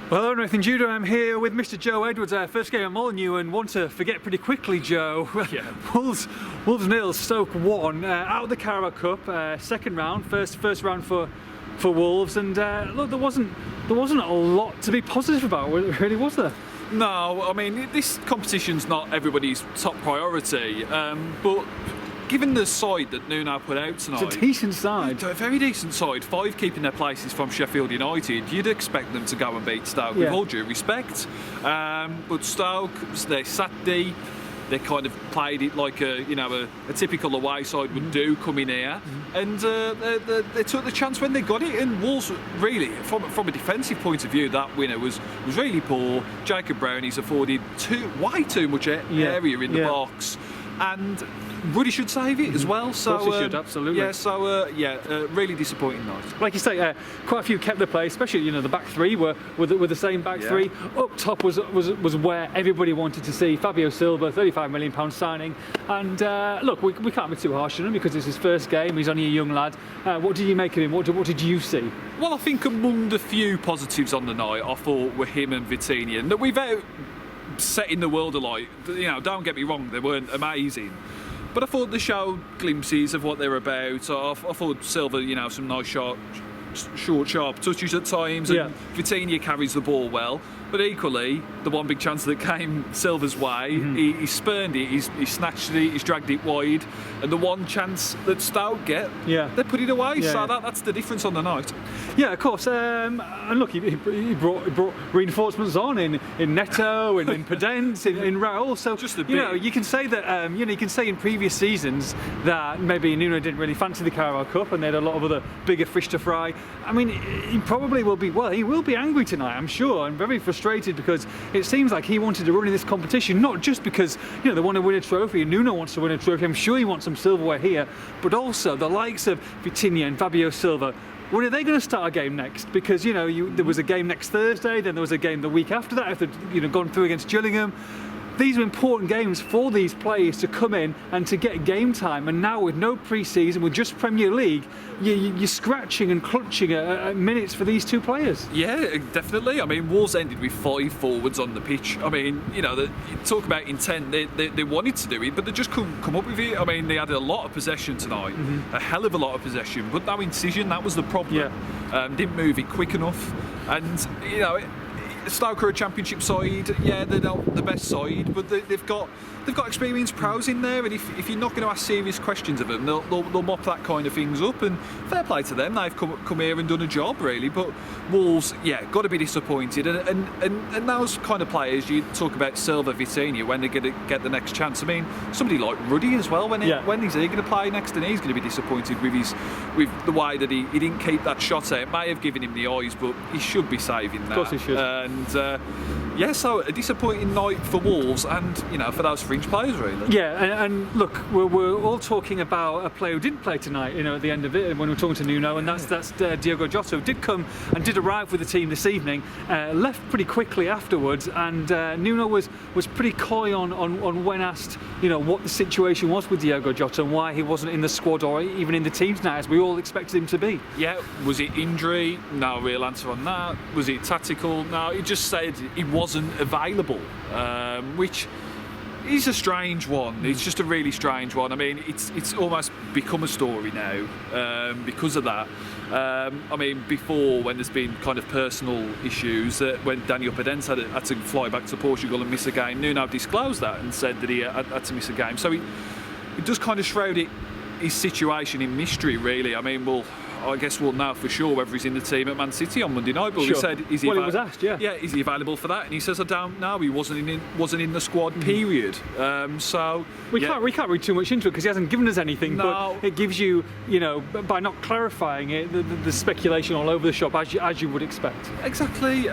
Well, hello, Nathan Judah. I'm here with Mr. Joe Edwards. First game at Molineux, and want to forget pretty quickly, Joe. Yeah. Wolves 0, Stoke 1. Out of the Carabao Cup, second round, first round for Wolves, and look, there wasn't a lot to be positive about, really, was there? No, I mean, this competition's not everybody's top priority, but given the side that Nuno put out tonight, It's a decent side. a very decent side, 5 keeping their places from Sheffield United, you'd expect them to go and beat Stoke, with all due respect. But Stoke, they Saturday, they kind of played it like a typical away side would do, coming here, and they took the chance when they got it. And Wolves, really, from a defensive point of view, that winner was really poor. Jacob Brownie's afforded way too much area in the box, and Ruddy should save it as well. So of course he should, absolutely. Yeah, so really disappointing night. Like you say, quite a few kept the play, especially the back three were the same back three. Up top was where everybody wanted to see Fabio Silva, £35 million signing. And look, we can't be too harsh on him because it's his first game. He's only a young lad. What did you make of him? What did you see? Well, I think among the few positives on the night, I thought were him and Vitinha, and that without setting the world alight. Don't get me wrong, they weren't amazing. But I thought they showed glimpses of what they're about. I thought Silva, some nice short, sharp touches at times, and Vitinha carries the ball well. But equally, the one big chance that came Silva's way, he spurned it, he snatched it, he's dragged it wide, and the one chance that Stoke get, they put it away. So that's the difference on the night. Yeah, of course. And look, he brought reinforcements on in Neto, in Podence, in Raul. So just a bit. You can say that you can say in previous seasons that maybe Nuno didn't really fancy the Carabao Cup, and they had a lot of other bigger fish to fry. I mean, he probably will be. Well, he will be angry tonight, I'm sure, and very frustrated because it seems like he wanted to run in this competition, not just because they want to win a trophy and Nuno wants to win a trophy. I'm sure he wants some silverware here, but also the likes of Vitinha and Fabio Silva. When are they going to start a game next? Because there was a game next Thursday, then there was a game the week after that after gone through against Gillingham. These are important games for these players to come in and to get game time. And now with no pre-season, with just Premier League, you're scratching and clutching at minutes for these two players. Yeah, definitely. I mean, Wolves ended with 5 forwards on the pitch. I mean, you talk about intent. They wanted to do it, but they just couldn't come up with it. I mean, they had a lot of possession tonight, a hell of a lot of possession, but no incision. That was the problem. Didn't move it quick enough, and Stoke are a championship side. Yeah, they're not the best side, but they've got experienced pros in there, and if you're not going to ask serious questions of them, they'll mop that kind of things up. And fair play to them, they've come here and done a job, really. But Wolves, got to be disappointed. And those kind of players, you talk about Silva, Vitinha, when they're going to get the next chance. I mean, somebody like Ruddy as well. When is he going to play next? And he's going to be disappointed with the way that he didn't keep that shot out. It may have given him the eyes, but he should be saving that. Of course he should. And so a disappointing night for Wolves, and for those fringe players, really. Yeah, and look, we're all talking about a player who didn't play tonight. At the end of it, when we're talking to Nuno, and that's Diogo Jota, who did come and did arrive with the team this evening. Left pretty quickly afterwards, and Nuno was pretty coy on when asked, what the situation was with Diogo Jota and why he wasn't in the squad or even in the team tonight, as we all expected him to be. Yeah, was it injury? No real answer on that. Was it tactical? No, he just said he wasn't available, which is a strange one. It's just a really strange one. I mean, it's almost become a story now because of that. I mean, before, when there's been kind of personal issues, when Daniel Podence had to fly back to Portugal and miss a game, Nuno disclosed that and said that he had to miss a game. So it does kind of shroud his situation in mystery, really. I mean, I guess we'll know for sure whether he's in the team at Man City on Monday night. But sure. We said, he was asked, is he available for that? And he says, I don't know. He wasn't in the squad. Period. So we can't read too much into it because he hasn't given us anything. No. But it gives you, by not clarifying it, the speculation all over the shop as you would expect. Exactly.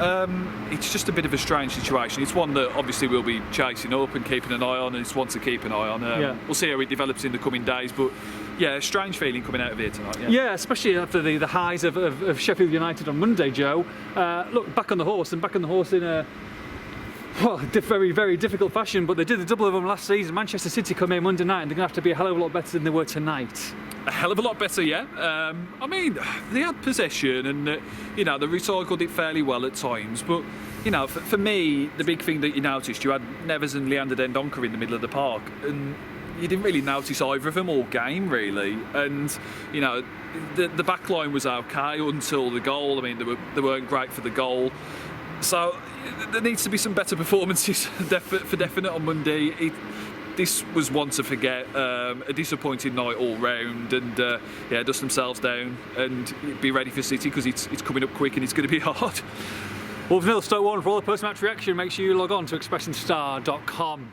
It's just a bit of a strange situation. It's one that obviously we'll be chasing up and keeping an eye on, and it's one to keep an eye on. We'll see how it develops in the coming days, but. Yeah, a strange feeling coming out of here tonight. Yeah, especially after the highs of Sheffield United on Monday, Joe. Look, back on the horse in a well, very, very difficult fashion, but they did the double of them last season. Manchester City come in Monday night and they're going to have to be a hell of a lot better than they were tonight. A hell of a lot better, yeah. I mean, they had possession and, they recycled it fairly well at times. But, for me, the big thing that you noticed, you had Neves and Leander Dendoncker in the middle of the park. And you didn't really notice either of them all game, really. And, the back line was okay until the goal. I mean, they weren't great for the goal. So there needs to be some better performances for definite on Monday. This was one to forget, a disappointing night all round, and dust themselves down and be ready for City because it's coming up quick and it's going to be hard. Wolves 0, Stoke 1. For all the post-match reaction, make sure you log on to expressionstar.com.